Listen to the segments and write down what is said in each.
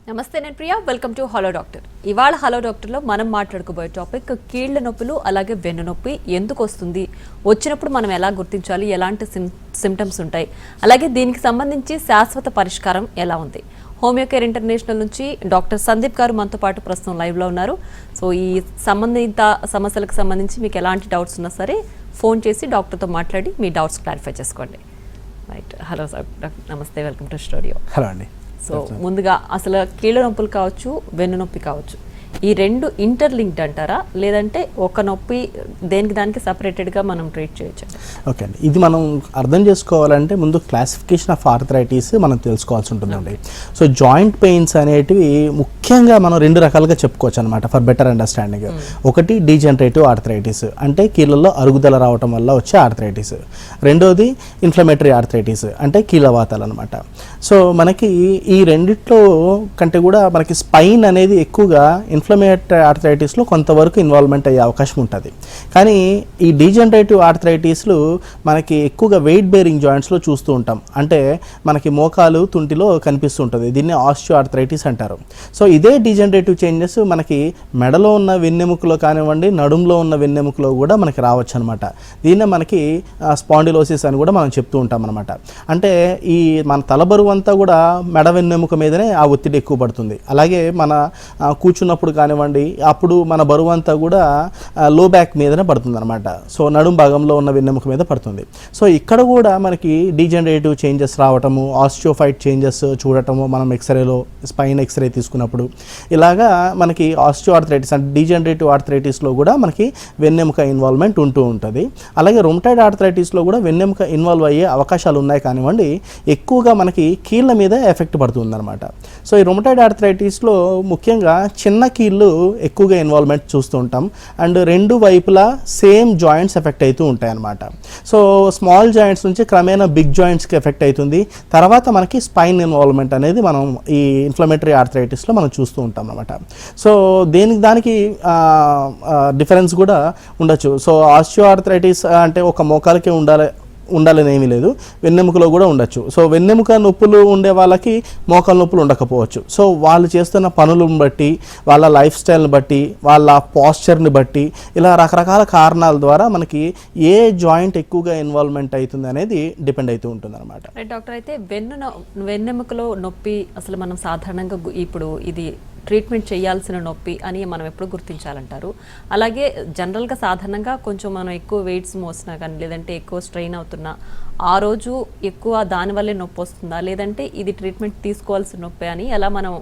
నమస్తే నేను Priya, welcome to hello doctor. ఇవాళ హలో డాక్టర్లో మనం మాట్లాడుకోబోయే టాపిక్ కీళ్ల నొప్పులు అలాగే వెన్ను నొప్పి ఎందుకు వస్తుంది, వచ్చినప్పుడు మనం ఎలా గుర్తించాలి, ఎలాంటి సిమ్టమ్స్ ఉంటాయి, అలాగే దీనికి సంబంధించి శాశ్వత పరిష్కారం ఎలా ఉంది. హోమియో కేర్ ఇంటర్నేషనల్ నుంచి డాక్టర్ సందీప్ గారు మనతో పాటు ప్రస్తుతం లైవ్లో ఉన్నారు. సో ఈ సంబంధిత సమస్యలకు సంబంధించి మీకు ఎలాంటి డౌట్స్ ఉన్నా సరే ఫోన్ చేసి డాక్టర్తో మాట్లాడి మీ డౌట్స్ క్లారిఫై చేసుకోండి. రైట్, హలో సార్, నమస్తే, వెల్కమ్ టు స్టూడియో. హలో అండి. సో ముందుగా అసలు కీళ్ళ నొప్పులు కావచ్చు, వెన్ను నొప్పి కావచ్చు, ఈ రెండు ఇంటర్లింక్డ్ అంటారా, లేదంటే ఒక నొప్పి దేనికి దానికి సపరేటెడ్గా మనం ట్రీట్ చేయొచ్చు? ఓకే అండి, ఇది మనం అర్థం చేసుకోవాలంటే ముందు క్లాసిఫికేషన్ ఆఫ్ ఆర్థరైటిస్ మనం తెలుసుకోవాల్సి ఉంటుందండి. సో జాయింట్ పెయిన్స్ అనేటివి ముఖ్యంగా మనం రెండు రకాలుగా చెప్పుకోవచ్చు అనమాట ఫర్ బెటర్ అండర్స్టాండింగ్. ఒకటి డీజనరేటివ్ ఆర్థరైటిస్, అంటే కీళ్ళల్లో అరుగుదల రావటం వల్ల వచ్చే ఆర్థరైటిస్. రెండోది ఇన్ఫ్లమేటరీ ఆర్థరైటిస్, అంటే కీళ్ళవాతాలు అనమాట. సో మనకి ఈ రెండిట్లో కంటే కూడా మనకి స్పైన్ అనేది ఎక్కువగా ఇన్ఫ్లమేటరీ ఆర్థరైటిస్లో కొంతవరకు ఇన్వాల్వ్మెంట్ అయ్యే అవకాశం ఉంటుంది. కానీ ఈ డీజనరేటివ్ ఆర్థరైటిస్లు మనకి ఎక్కువగా వెయిట్ బేరింగ్ జాయింట్స్లో చూస్తూ ఉంటాం. అంటే మనకి మోకాలు తుంటిలో కనిపిస్తూ ఉంటుంది. దీన్ని ఆస్టియో ఆర్థరైటిస్ అంటారు. సో ఇదే డీజనరేటివ్ చేంజెస్ మనకి మెడలో ఉన్న వెన్నెముకలో కానివ్వండి, నడుములో ఉన్న వెన్నెముకలో కూడా మనకి రావచ్చు అనమాట. దీన్నే మనకి స్పాండిలోసిస్ అని కూడా మనం చెప్తూ ఉంటాం అనమాట. అంటే ఈ మన తలబరువు అంతా కూడా మెడ వెన్నెముక మీదనే ఆ ఒత్తిడి ఎక్కువ పడుతుంది. అలాగే మన కూర్చున్నప్పుడు కానివ్వండి, అప్పుడు మన బరువు అంతా కూడా లో బ్యాక్ మీదనే పడుతుంది అనమాట. సో నడుం భాగంలో ఉన్న వెన్నెముక మీద పడుతుంది. సో ఇక్కడ కూడా మనకి డీజనరేటివ్ చేంజెస్ రావటము, ఆస్టియోఫైట్ చేంజెస్ చూడటము మనం ఎక్స్రేలో, స్పైన్ ఎక్స్రే తీసుకున్నప్పుడు ఇలాగా మనకి ఆస్టియో ఆర్థరైటిస్ అంటే డీజనరేటివ్ ఆర్థరైటిస్లో కూడా మనకి వెన్నెముక ఇన్వాల్వ్మెంట్ ఉంటూ ఉంటుంది. అలాగే రొమటాయిడ్ ఆర్థరైటిస్లో కూడా వెన్నెముక ఇన్వాల్వ్ అయ్యే అవకాశాలు ఉన్నాయి కానివ్వండి, ఎక్కువగా మనకి కీళ్ళ మీద ఎఫెక్ట్ పడుతుంది అనమాట. సో ఈ రొమటాయిడ్ ఆర్థరైటిస్లో ముఖ్యంగా చిన్న కీళ్ళు ఎక్కువగా ఇన్వాల్వ్మెంట్ చూస్తూ ఉంటాం. అండ్ రెండు వైపులా సేమ్ జాయింట్స్ ఎఫెక్ట్ అవుతూ ఉంటాయి అన్నమాట. సో స్మాల్ జాయింట్స్ నుంచి క్రమేణా బిగ్ జాయింట్స్కి ఎఫెక్ట్ అవుతుంది. తర్వాత మనకి స్పైన్ ఇన్వాల్వ్మెంట్ అనేది మనం ఈ ఇన్ఫ్లమేటరీ ఆర్థరైటిస్లో మనం చూస్తూ ఉంటాం అనమాట. సో దానికి డిఫరెన్స్ కూడా ఉండొచ్చు. సో ఆస్టియో ఆర్థరైటిస్ అంటే ఒక మోకాలకే ఉండాలని ఏమీ లేదు, వెన్నెముకలో కూడా ఉండొచ్చు. సో వెన్నెముక నొప్పులు ఉండే వాళ్ళకి మోకాలు నొప్పులు ఉండకపోవచ్చు. సో వాళ్ళు చేస్తున్న పనులను బట్టి, వాళ్ళ లైఫ్ స్టైల్ని బట్టి, వాళ్ళ పాస్చర్ని బట్టి, ఇలా రకరకాల కారణాల ద్వారా మనకి ఏ జాయింట్ ఎక్కువగా ఇన్వాల్వ్మెంట్ అవుతుంది అనేది డిపెండ్ అవుతూ ఉంటుంది అనమాట. డాక్టర్, అయితే వెన్నెముకలో నొప్పి అసలు మనం సాధారణంగా ఇప్పుడు ఇది ట్రీట్మెంట్ చేయాల్సిన నొప్పి అని మనం ఎప్పుడు గుర్తించాలంటారు? అలాగే జనరల్గా సాధారణంగా కొంచెం మనం ఎక్కువ వెయిట్స్ మోసినా కానీ, లేదంటే ఎక్కువ స్ట్రెయిన్ అవుతున్నా ఆ రోజు ఎక్కువ దానివల్లే నొప్పి వస్తుందా, లేదంటే ఇది ట్రీట్మెంట్ తీసుకోవాల్సిన నొప్పి అని ఎలా మనం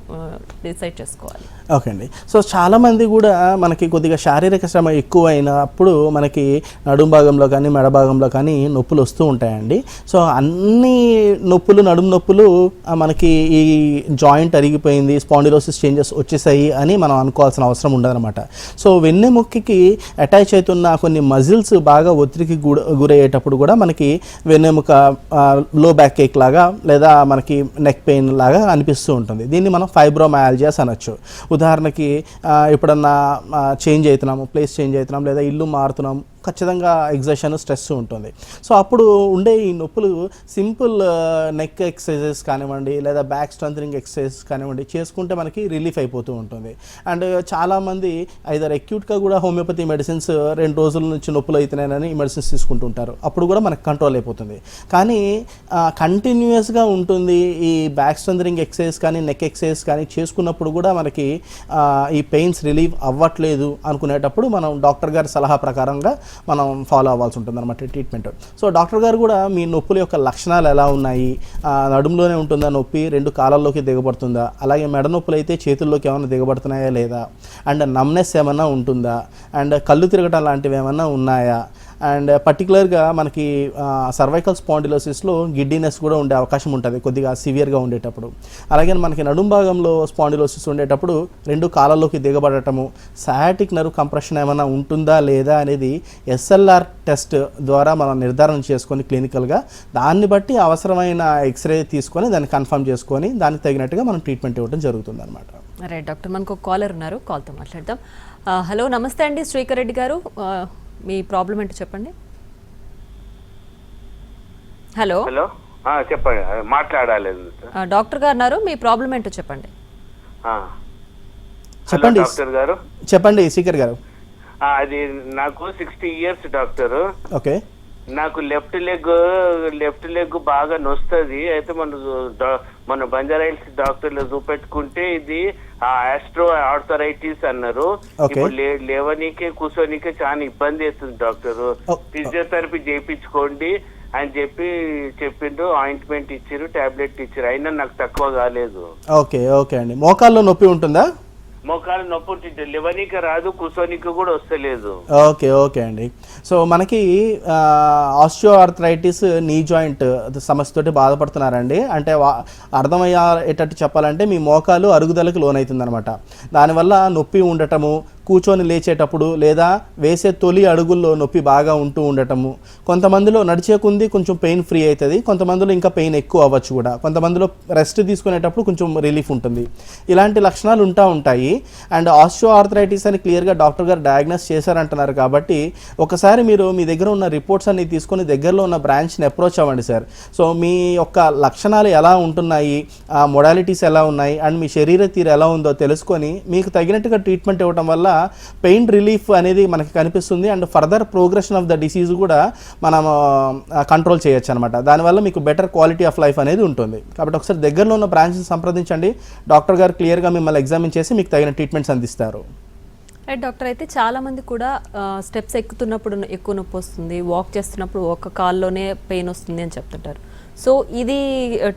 డిసైడ్ చేసుకోవాలి? ఓకే అండి. సో చాలామంది కూడా మనకి కొద్దిగా శారీరక శ్రమ ఎక్కువ అయినప్పుడు మనకి నడుము భాగంలో కానీ, మెడ భాగంలో కానీ నొప్పులు వస్తూ ఉంటాయండి. సో అన్ని నొప్పులు, నడుము నొప్పులు మనకి ఈ జాయింట్ అరిగిపోయింది, స్పాండిలోసిస్ చేంజెస్ వచ్చేసాయి అని మనం అనుకోవాల్సిన అవసరం ఉండదన్నమాట. సో వెన్నెముకకి అటాచ్ అవుతున్న కొన్ని మజిల్స్ బాగా ఒత్తిడికి గురయ్యేటప్పుడు కూడా మనకి వెన్నెముక లో బ్యాక్ ఏక్ లాగా లేదా మనకి నెక్ పెయిన్ లాగా అనిపిస్తూ ఉంటుంది. దీన్ని మనం ఫైబ్రోమయాల్జియాస్ అనొచ్చు. ఉదాహరణకి ఎప్పుడన్నా ప్లేస్ చేంజ్ అవుతున్నాం లేదా ఇల్లు మారుతున్నాం, ఖచ్చితంగా ఎగ్జర్షన్, స్ట్రెస్ ఉంటుంది. సో అప్పుడు ఉండే ఈ నొప్పులు సింపుల్ నెక్ ఎక్సర్సైజెస్ కానివ్వండి లేదా బ్యాక్ స్ట్రెంథనింగ్ ఎక్సర్సైజెస్ కానివ్వండి చేసుకుంటే మనకి రిలీఫ్ అయిపోతూ ఉంటుంది. అండ్ చాలామంది ఐదర్ అక్యూట్గా కూడా హోమియోపతి మెడిసిన్స్ 2 రోజుల నుంచి నొప్పులు అవుతున్నాయని మెడిసిన్స్ తీసుకుంటూ ఉంటారు. అప్పుడు కూడా మనకి కంట్రోల్ అయిపోతుంది. కానీ కంటిన్యూస్గా ఉంటుంది ఈ బ్యాక్ స్ట్రెంథనింగ్ ఎక్సర్సైజ్ కానీ, నెక్ ఎక్సర్సైజ్ కానీ చేసుకున్నప్పుడు కూడా మనకి ఈ పెయిన్స్ రిలీవ్ అవ్వట్లేదు అనుకునేటప్పుడు మనం డాక్టర్ గారి సలహా ప్రకారంగా మనం ఫాలో అవ్వాల్సి ఉంటుంది అనమాట ట్రీట్మెంట్. సో డాక్టర్ గారు కూడా మీ నొప్పుల యొక్క లక్షణాలు ఎలా ఉన్నాయి, నడుములోనే ఉంటుందా నొప్పి, 2 కాలాల్లోకి దిగబడుతుందా, అలాగే మెడ నొప్పులు అయితే చేతుల్లోకి ఏమైనా దిగబడుతున్నాయా లేదా, అండ్ నమ్నెస్ ఏమన్నా ఉంటుందా, అండ్ కళ్ళు తిరగటం లాంటివి ఏమన్నా ఉన్నాయా, అండ్ పర్టికులర్గా మనకి సర్వైకల్ స్పాండిలోసిస్లో గిడ్డీనెస్ కూడా ఉండే అవకాశం ఉంటుంది కొద్దిగా సివియర్గా ఉండేటప్పుడు. అలాగే మనకి నడుం భాగంలో స్పాండిలోసిస్ ఉండేటప్పుడు 2 కాలాల్లోకి దిగబడటము, సయాటిక్ నర్వ్ కంప్రెషన్ ఏమైనా ఉంటుందా లేదా అనేది SLR టెస్ట్ ద్వారా మనం నిర్ధారణ చేసుకొని క్లినికల్గా దాన్ని బట్టి అవసరమైన ఎక్స్రే తీసుకొని దాన్ని కన్ఫర్మ్ చేసుకొని దానికి తగినట్టుగా మనం ట్రీట్మెంట్ ఇవ్వడం జరుగుతుంది అనమాట. రైట్ డాక్టర్, మనకు కాలర్ ఉన్నారు, కాల్తో మాట్లాడదాం. హలో, నమస్తే అండి శ్రీకర్ రెడ్డి గారు, మీ ప్రాబ్లం ఏంటో చెప్పండి. హలో హలో చెప్పండి, మాట్లాడాలి. డాక్టర్ గారు ఉన్నారు, మీ ప్రాబ్లం ఏంటో చెప్పండి. చెప్పండి డాక్టర్ గారు. చెప్పండి శ్రీకర్ గారు. అది నాకు 60 years డాక్టర్. ఓకే. నాకు లెఫ్ట్ లెగ్ బాగా నొస్తుంది. అయితే మన బంజారాయిల్స్ డాక్టర్లు చూపెట్టుకుంటే ఇది ఆస్ట్రో ఆర్థరైటిస్ అన్నారు. ఇప్పుడు లేవనీకే కూర్చోనికే చాలా ఇబ్బంది అవుతుంది డాక్టర్. ఫిజియోథెరపీ చేయించుకోండి అని చెప్పిండు. ఆయింట్మెంట్ ఇచ్చారు, టాబ్లెట్ ఇచ్చారు, అయినా నాకు తక్కువ కాలేదు. ఓకే ఓకే అండి. మోకాల్లో నొప్పి ఉంటుందా? మోకాలు నొప్పి ఉంటుంది, లేవనీకి రాదు, కూర్చోనికి కూడా వస్తలేదు. ఓకే ఓకే అండి. సో మనకి ఆస్టియో ఆర్థరైటిస్ నీ జాయింట్ సమస్యతోటి బాధపడుతున్నారండి. అంటే అర్థమయ్యేటట్టు చెప్పాలంటే మీ మోకాలు అరుగుదలకు లోనవుతుంది అనమాట. దానివల్ల నొప్పి ఉండటము, కూర్చొని లేచేటప్పుడు లేదా వేసే తొలి అడుగుల్లో నొప్పి బాగా ఉంటూ ఉండటము, కొంతమందిలో నడిచే కొంది కొంచెం పెయిన్ ఫ్రీ అవుతుంది, కొంతమందిలో ఇంకా పెయిన్ ఎక్కువ అవ్వచ్చు కూడా, కొంతమందిలో రెస్ట్ తీసుకునేటప్పుడు కొంచెం రిలీఫ్ ఉంటుంది. ఇలాంటి లక్షణాలు ఉంటాయి. అండ్ ఆస్టియో ఆర్థరైటిస్ అని క్లియర్గా డాక్టర్ గారు డయాగ్నోస్ చేశారంటున్నారు. కాబట్టి ఒకసారి మీరు మీ దగ్గర ఉన్న రిపోర్ట్స్ అన్ని తీసుకొని దగ్గరలో ఉన్న బ్రాంచ్ని అప్రోచ్ అవ్వండి సార్. సో మీ యొక్క లక్షణాలు ఎలా ఉంటున్నాయి, మొడాలిటీస్ ఎలా ఉన్నాయి, అండ్ మీ శరీర తీరు ఎలా ఉందో తెలుసుకొని మీకు తగినట్టుగా ట్రీట్మెంట్ ఇవ్వడం వల్ల పెయిన్ రిలీఫ్ అనేది మనకి కనిపిస్తుంది. And further progression of the disease కూడా మనం కంట్రోల్ చేయొచ్చు అనమాట. దానివల్ల మీకు బెటర్ క్వాలిటీ ఆఫ్ లైఫ్ అనేది ఉంటుంది. కాబట్టి ఒకసారి దగ్గరలో ఉన్న బ్రాంచ్ని సంప్రదించండి. డాక్టర్ గారు క్లియర్గా మిమ్మల్ని ఎగ్జామిన్ చేసి మీకు తగిన ట్రీట్మెంట్స్ అందిస్తారు. Right doctor. అయితే చాలా మంది కూడా స్టెప్స్ ఎక్కుతున్నప్పుడు ఎక్కువ నొప్పి వస్తుంది, వాక్ చేస్తున్నప్పుడు ఒక కాల్లోనే పెయిన్ వస్తుంది అని చెప్తుంటారు. సో ఇది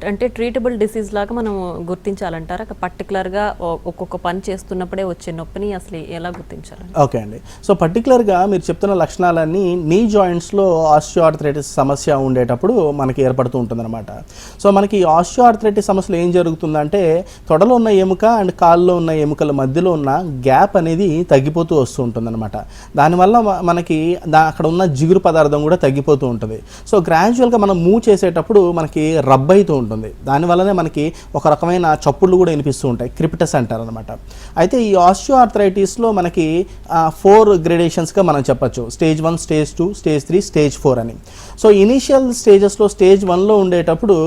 అంటే ట్రీటబుల్ డిసీజ్ లాగా మనం గుర్తించాలంటారా? పర్టికులర్గా ఒక్కొక్క పని చేస్తున్నప్పుడే వచ్చే నొప్పిని అసలు ఎలా గుర్తించాలి? ఓకే అండి. సో పర్టికులర్గా మీరు చెప్తున్న లక్షణాలన్నీ నీ జాయింట్స్లో ఆస్టియో ఆర్థరైటిస్ సమస్య ఉండేటప్పుడు మనకి ఏర్పడుతూ ఉంటుందన్నమాట. సో మనకి ఆస్టియో ఆర్థరైటిస్ సమస్యలో ఏం జరుగుతుందంటే తొడలో ఉన్న ఎముక అండ్ కాల్లో ఉన్న ఎముకల మధ్యలో ఉన్న గ్యాప్ అనేది తగ్గిపోతూ వస్తూ ఉంటుందన్నమాట. దానివల్ల మనకి అక్కడ ఉన్న జిగురు పదార్థం కూడా తగ్గిపోతూ ఉంటుంది. సో గ్రాడ్యువల్గా మనం మూవ్ చేసేటప్పుడు మనకి రబ్ అవుతూ ఉంటుంది. దానివల్లనే మనకి ఒక రకమైన చప్పుళ్ళు కూడా వినిపిస్తూ ఉంటాయి, క్రిపిటస్ అంటారు అనమాట. అయితే ఈ ఆస్టియో ఆర్థరైటిస్లో మనకి 4 గ్రేడేషన్స్గా మనం చెప్పచ్చు. స్టేజ్ 1, స్టేజ్ 2, స్టేజ్ 3, స్టేజ్ 4 అని. సో ఇనీషియల్ స్టేజెస్లో స్టేజ్ 1లో ఉండేటప్పుడు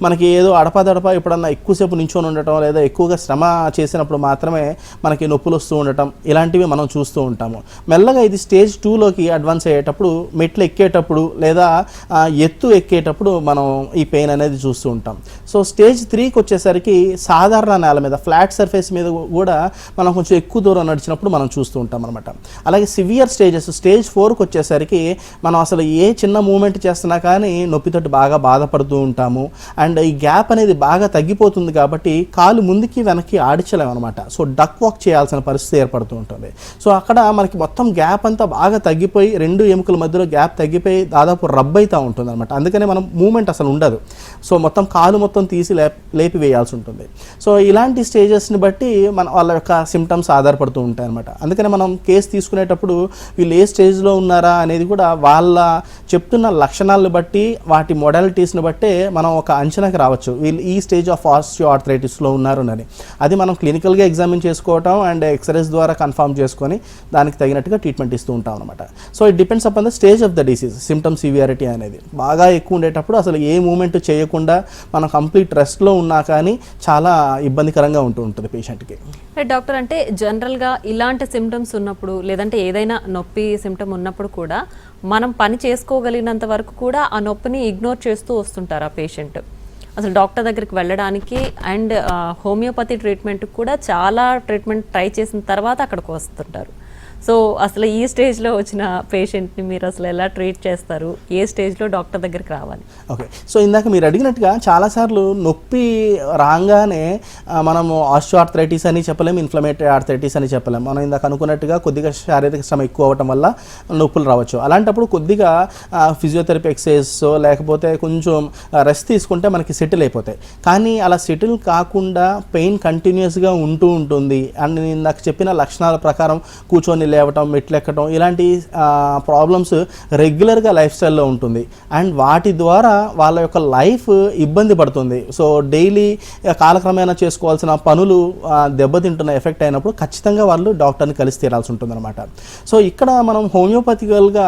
మనకి ఏదో అడపాదడప ఎప్పుడన్నా ఎక్కువసేపు నించొని ఉండటం లేదా ఎక్కువగా శ్రమ చేసినప్పుడు మాత్రమే మనకి నొప్పులు వస్తూ ఉండటం ఇలాంటివి మనం చూస్తూ ఉంటాము. మెల్లగా ఇది స్టేజ్ 2లోకి అడ్వాన్స్ అయ్యేటప్పుడు మెట్లు ఎక్కేటప్పుడు లేదా ఎత్తు ఎక్కేటప్పుడు మనం ఈ పెయిన్ అనేది చూస్తూ ఉంటాం. సో స్టేజ్ 3కి వచ్చేసరికి సాధారణ నేల మీద ఫ్లాట్ సర్ఫేస్ మీద కూడా మనం కొంచెం ఎక్కువ దూరం నడిచినప్పుడు మనం చూస్తూ ఉంటాం అనమాట. అలాగే సివియర్ స్టేజెస్ స్టేజ్ 4కి వచ్చేసరికి మనం అసలు ఏ చిన్న మూమెంట్ చేస్తున్నా కానీ నొప్పితోటి బాగా బాధపడుతూ ఉంటాము. అండ్ ఈ గ్యాప్ అనేది బాగా తగ్గిపోతుంది కాబట్టి కాలు ముందుకి వెనక్కి ఆడించలేము అనమాట. సో డక్ వాక్ చేయాల్సిన పరిస్థితి ఏర్పడుతూ ఉంటుంది. సో అక్కడ మనకి మొత్తం గ్యాప్ అంతా బాగా తగ్గిపోయి 2 ఎముకల మధ్యలో గ్యాప్ తగ్గిపోయి దాదాపు రబ్ అవుతూ ఉంటుంది అనమాట. అందుకనే మనం మూమెంట్ అసలు ఉండదు. సో మొత్తం కాలు మొత్తం తీసి లేపి వేయాల్సి ఉంటుంది. సో ఇలాంటి స్టేజెస్ని బట్టి వాళ్ళ యొక్క సిమ్టమ్స్ ఆధారపడుతూ ఉంటాయి అనమాట. అందుకని మనం కేసు తీసుకునేటప్పుడు వీళ్ళు ఏ స్టేజ్లో ఉన్నారా అనేది కూడా వాళ్ళ చెప్తున్న లక్షణాలను బట్టి వాటి మొడాలిటీస్ని బట్టే మనం ఒక అంచనాకి రావచ్చు వీళ్ళు ఈ స్టేజ్ ఆఫ్ ఆస్టియో ఆర్థరైటిస్లో ఉన్నారు అని. అది మనం క్లినికల్గా ఎగ్జామిన్ చేసుకోవటం అండ్ ఎక్స్రేస్ ద్వారా కన్ఫర్మ్ చేసుకొని దానికి తగినట్టుగా ట్రీట్మెంట్ ఇస్తూ ఉంటాం అనమాట. So it depends upon the stage of the disease, symptom severity అనేది. బాగా ఎక్కువ ఉండేటప్పుడు అసలు ఏ మూమెంట్ చేయకుండా మనం కంప్లీట్ రెస్ట్లో ఉన్నా కానీ చాలా ఇబ్బందికరంగా ఉంటుంది పేషెంట్కి. డాక్టర్, అంటే జనరల్గా ఇలాంటి సిమ్టమ్స్ ఉన్నప్పుడు లేదంటే ఏదైనా నొప్పి సిమ్టమ్ ఉన్నప్పుడు కూడా మనం పని చేసుకోగలిగినంత వరకు కూడా ఆ నొప్పిని ఇగ్నోర్ చేస్తూ వస్తుంటారు ఆ పేషెంట్. అసలు డాక్టర్ దగ్గరికి వెళ్ళడానికి అండ్ హోమియోపతి ట్రీట్మెంట్ కూడా చాలా ట్రీట్మెంట్ ట్రై చేసిన తర్వాత అక్కడికి వస్తుంటారు. సో అసలు ఈ స్టేజ్లో వచ్చిన పేషెంట్ని మీరు అసలు ఎలా ట్రీట్ చేస్తారు? ఏ స్టేజ్లో డాక్టర్ దగ్గరికి రావాలి? ఓకే, సో ఇందాక మీరు అడిగినట్టుగా చాలాసార్లు నొప్పి రాగానే మనము ఆస్టియో ఆర్థరైటిస్ అని చెప్పలేము, ఇన్ఫ్లమేటరీ ఆర్థరైటిస్ అని చెప్పలేము. మనం ఇందాక అనుకున్నట్టుగా కొద్దిగా శారీరక శ్రమ ఎక్కువ అవ్వటం వల్ల నొప్పులు రావచ్చు. అలాంటప్పుడు కొద్దిగా ఫిజియోథెరపీ ఎక్సర్సైజ్ లేకపోతే కొంచెం రెస్ట్ తీసుకుంటే మనకి సెటిల్ అయిపోతాయి. కానీ అలా సెటిల్ కాకుండా పెయిన్ కంటిన్యూస్గా ఉంటూ ఉంటుంది. అండ్ ఇందాక చెప్పిన లక్షణాల ప్రకారం కూర్చొని లేవటం, మెట్లు ఎక్కటం ఇలాంటి ప్రాబ్లమ్స్ రెగ్యులర్గా లైఫ్ స్టైల్లో ఉంటుంది. అండ్ వాటి ద్వారా వాళ్ళ యొక్క లైఫ్ ఇబ్బంది పడుతుంది. సో డైలీ కాలక్రమేణా చేసుకోవాల్సిన పనులు దెబ్బతింటున్న ఎఫెక్ట్ అయినప్పుడు ఖచ్చితంగా వాళ్ళు డాక్టర్ని కలిసి తీరాల్సి ఉంటుంది అనమాట. సో ఇక్కడ మనం హోమియోపతికల్గా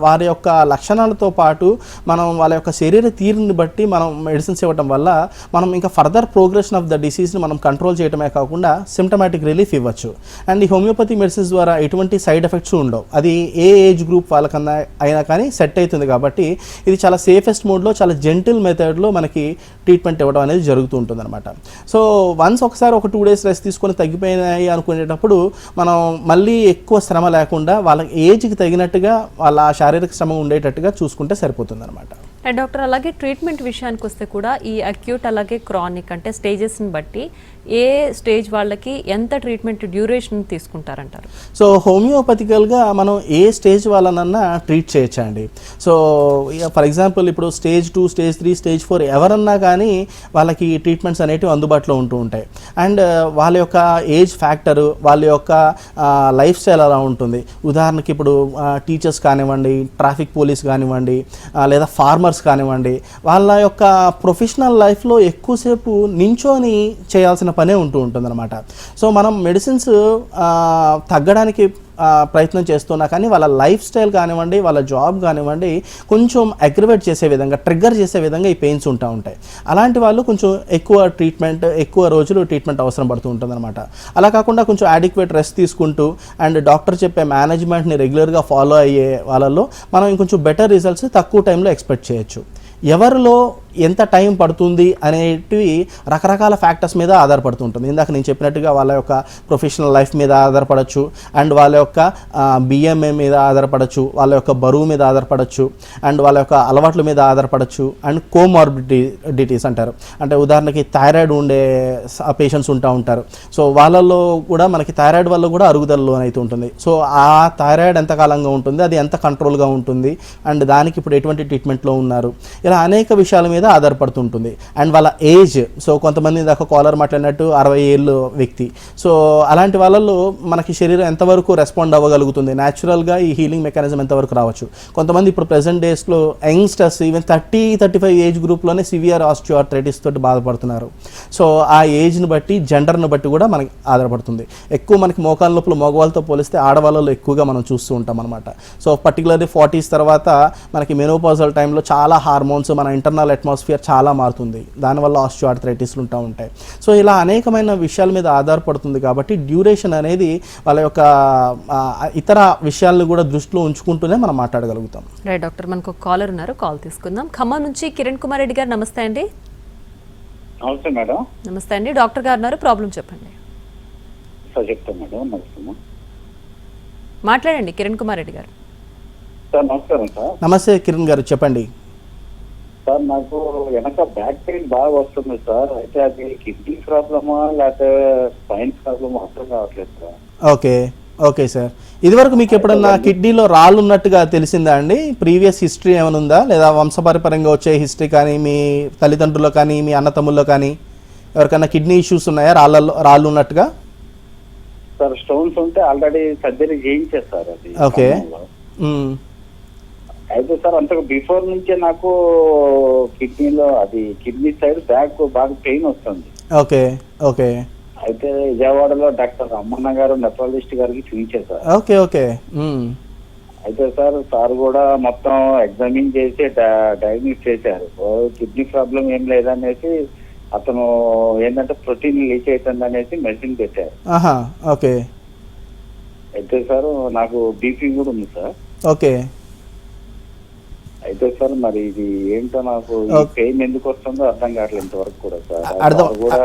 వారి యొక్క లక్షణాలతో పాటు మనం వాళ్ళ యొక్క శరీర తీరుని బట్టి మనం మెడిసిన్స్ ఇవ్వడం వల్ల మనం ఇంకా ఫర్దర్ ప్రోగ్రెషన్ ఆఫ్ ద డిసీజ్ని మనం కంట్రోల్ చేయడమే కాకుండా సిమ్టమాటిక్ రిలీఫ్ ఇవ్వచ్చు. అండ్ ఈ హోమియోపతి మెడిసిన్స్ ద్వారా ఎటువంటి సైడ్ ఎఫెక్ట్స్ ఉండవు. అది ఏ ఏజ్ గ్రూప్ వాళ్ళకన్నా అయినా కానీ సెట్ అవుతుంది కాబట్టి ఇది చాలా సేఫెస్ట్ మోడ్లో, చాలా జెంటిల్ మెథడ్లో మనకి ట్రీట్మెంట్ ఇవ్వడం అనేది జరుగుతూ ఉంటుంది అనమాట. సో వన్స్ ఒకసారి ఒక 2 days రెస్ట్ తీసుకొని తగ్గిపోయినాయి అనుకునేటప్పుడు మనం మళ్ళీ ఎక్కువ శ్రమ లేకుండా వాళ్ళ ఏజ్కి తగినట్టుగా వాళ్ళ శారీరక శ్రమ ఉండేటట్టుగా చూసుకుంటే సరిపోతుంది అనమాట. అండ్ డాక్టర్, అలాగే ట్రీట్మెంట్ విషయానికి వస్తే కూడా ఈ అక్యూట్ అలాగే క్రానిక్ అంటే స్టేజెస్ని బట్టి ఏ స్టేజ్ వాళ్ళకి ఎంత ట్రీట్మెంట్ డ్యూరేషన్ తీసుకుంటారంటారు? సో హోమియోపతికల్గా మనం ఏ స్టేజ్ వాళ్ళనన్నా ట్రీట్ చేయొచ్చండి. సో ఫర్ ఎగ్జాంపుల్ ఇప్పుడు స్టేజ్ 2, స్టేజ్ 3, స్టేజ్ 4 ఎవరన్నా కానీ వాళ్ళకి ట్రీట్మెంట్స్ అనేటివి అందుబాటులో ఉంటూ ఉంటాయి. అండ్ వాళ్ళ యొక్క ఏజ్ ఫ్యాక్టరు, వాళ్ళ యొక్క లైఫ్ స్టైల్ అలా ఉంటుంది. ఉదాహరణకి ఇప్పుడు టీచర్స్ కానివ్వండి, ట్రాఫిక్ పోలీస్ కానివ్వండి, లేదా ఫార్మర్స్ కానివ్వండి, వాళ్ళ యొక్క ప్రొఫెషనల్ లైఫ్లో ఎక్కువసేపు నించోని చేయాల్సిన పనే ఉంటూ ఉంటుంది అనమాట. సో మనం మెడిసిన్స్ తగ్గడానికి ప్రయత్నం చేస్తున్నా కానీ వాళ్ళ లైఫ్ స్టైల్ కానివ్వండి, వాళ్ళ జాబ్ కానివ్వండి కొంచెం అగ్రివేట్ చేసే విధంగా, ట్రిగ్గర్ చేసే విధంగా ఈ పెయిన్స్ ఉంటూ ఉంటాయి. అలాంటి వాళ్ళు కొంచెం ఎక్కువ రోజులు ట్రీట్మెంట్ అవసరం పడుతూ ఉంటుంది అనమాట. అలా కాకుండా కొంచెం అడిక్వేట్ రెస్ట్ తీసుకుంటూ అండ్ డాక్టర్ చెప్పే మేనేజ్మెంట్ని రెగ్యులర్గా ఫాలో అయ్యే వాళ్ళల్లో మనం ఇంకొంచెం బెటర్ రిజల్ట్స్ తక్కువ టైంలో ఎక్స్పెక్ట్ చేయొచ్చు. ఎవరిలో ఎంత టైం పడుతుంది అనేటివి రకరకాల ఫ్యాక్టర్స్ మీద ఆధారపడుతూ ఉంటుంది. ఇందాక నేను చెప్పినట్టుగా వాళ్ళ యొక్క ప్రొఫెషనల్ లైఫ్ మీద ఆధారపడచ్చు, అండ్ వాళ్ళ యొక్క బిఎంఏ మీద ఆధారపడచ్చు, వాళ్ళ యొక్క బరువు మీద ఆధారపడచ్చు, అండ్ వాళ్ళ యొక్క అలవాట్ల మీద ఆధారపడచ్చు, అండ్ కోమార్బిడిటీస్ అంటారు. అంటే ఉదాహరణకి థైరాయిడ్ ఉండే పేషెంట్స్ ఉంటారు. సో వాళ్ళల్లో కూడా మనకి థైరాయిడ్ వల్ల కూడా అరుగుదలలో అయితే ఉంటుంది. సో ఆ థైరాయిడ్ ఎంత కాలంగా ఉంటుంది, అది ఎంత కంట్రోల్గా ఉంటుంది, అండ్ దానికి ఇప్పుడు ఎటువంటి ట్రీట్మెంట్లో ఉన్నారు, ఇలా అనేక విషయాల మీద ఆధారపడుతుంటుంది. అండ్ వాళ్ళ ఏజ్, సో కొంతమంది దాకా కాలర్ మాట్లాడినట్టు 60 ఏళ్ళు వ్యక్తి, సో అలాంటి వాళ్ళల్లో మనకి శరీరం ఎంతవరకు రెస్పాండ్ అవ్వగలుగుతుంది, న్యాచురల్గా ఈ హీలింగ్ మెకానిజం ఎంతవరకు రావచ్చు. కొంతమంది ఇప్పుడు ప్రెసెంట్ డేస్లో యంగ్స్టర్స్ ఈవెన్ 30-35 ఏజ్ గ్రూప్లోనే సివియర్ ఆస్టియోఆర్థరైటిస్ తోటి బాధపడుతున్నారు. సో ఆ ఏజ్ని బట్టి, జెండర్ని బట్టి కూడా మనకి ఆధారపడుతుంది. ఎక్కువ మనకి మోకాళ్ళ నొప్పులు మగవాళ్ళతో పోలిస్తే ఆడవాళ్ళలో ఎక్కువగా మనం చూస్తూ ఉంటాం అనమాట. సో పర్టికులర్లీ 40s తర్వాత మనకి మెనోపాజల్ టైంలో చాలా హార్మోన్స్, మన ఇంటర్నల్ అట్మాస్ఫియర్ చాలా మారుతుంది. దానివల్ల ఆస్టియోఆర్థరైటిస్లు ఉంటాయి. సో ఇలా అనేకమైన విషయాల మీద ఆధారపడుతుంది కాబట్టి డ్యూరేషన్ అనేది వాళ్ళ యొక్క ఇతర విషయాలను కూడా దృష్టిలో ఉంచుకుంటూనే మనం మాట్లాడగలుగుతాం. రైట్ డాక్టర్, మనకు ఒక కాలర్ ఉన్నారు, కాల్ తీసుకుందాం. ఖమ్మం నుంచి కిరణ్ కుమార్ రెడ్డి గారు, నమస్తే అండి. నమస్తే మేడం. నమస్తే అండి, డాక్టర్ గారు ఉన్నారు, ప్రాబ్లం చెప్పండి. సార్ చెప్తాను మేడం. నమస్తే మాట్లాడండి కిరణ్ కుమార్ రెడ్డి గారు. సార్ నమస్కారం సార్. నమస్తే కిరణ్ గారు, చెప్పండి. సార్ నాకు వెనక బ్యాక్ పెయిన్ బాగా వస్తుంది సార్. అయితే అది కిడ్నీ ప్రాబ్లమా లేకపోతే స్పైన్ ప్రాబ్లమా అర్థం కావట్లేదు సార్. ఓకే సార్, ఇదివరకు మీకు ఎప్పుడన్నా కిడ్నీలో రాళ్ళు ఉన్నట్టుగా తెలిసిందా అండి? ప్రీవియస్ హిస్టరీ ఏమైనా ఉందా, లేదా వంశపారంపర్యంగా వచ్చే హిస్టరీ కానీ, మీ తల్లిదండ్రుల్లో కానీ, మీ అన్నతమ్ముల్లో కానీ ఎవరికైనా కిడ్నీ ఇష్యూస్ ఉన్నాయా, రాళ్ళు ఉన్నట్టుగా? సార్ స్టోన్స్ ఉంటే ఆల్రెడీ సర్జరీ చేయించారు సార్. అది ఓకే. అయితే సార్ అంతకు బిఫోర్ నుంచే నాకు కిడ్నీలో కిడ్నీ సైడ్ బ్యాక్ బాగా పెయిన్ వస్తుంది. ఓకే. అయితే విజయవాడలో డాక్టర్ అమ్మన్న గారు నెఫ్రాలజిస్ట్ గారికి చూపించారు సార్. ఓకే. అయితే సార్ కూడా మొత్తం ఎగ్జామిన్ చేసి డయాగ్నోస్ చేశారు. కిడ్నీ ప్రాబ్లం ఏం లేదనేసి అతను ఏంటంటే ప్రోటీన్ లీక్ అవుతుంది అనేసి మెడిసిన్ పెట్టారు. ఓకే. అయితే సార్ నాకు బీపీ కూడా ఉంది సార్. ఓకే. అయితే సార్ మరి ఇది ఏంటో నాకు పెయిన్ ఎందుకు వస్తుందో అర్థం కావట్లేదు ఇంతవరకు కూడా సార్. కూడా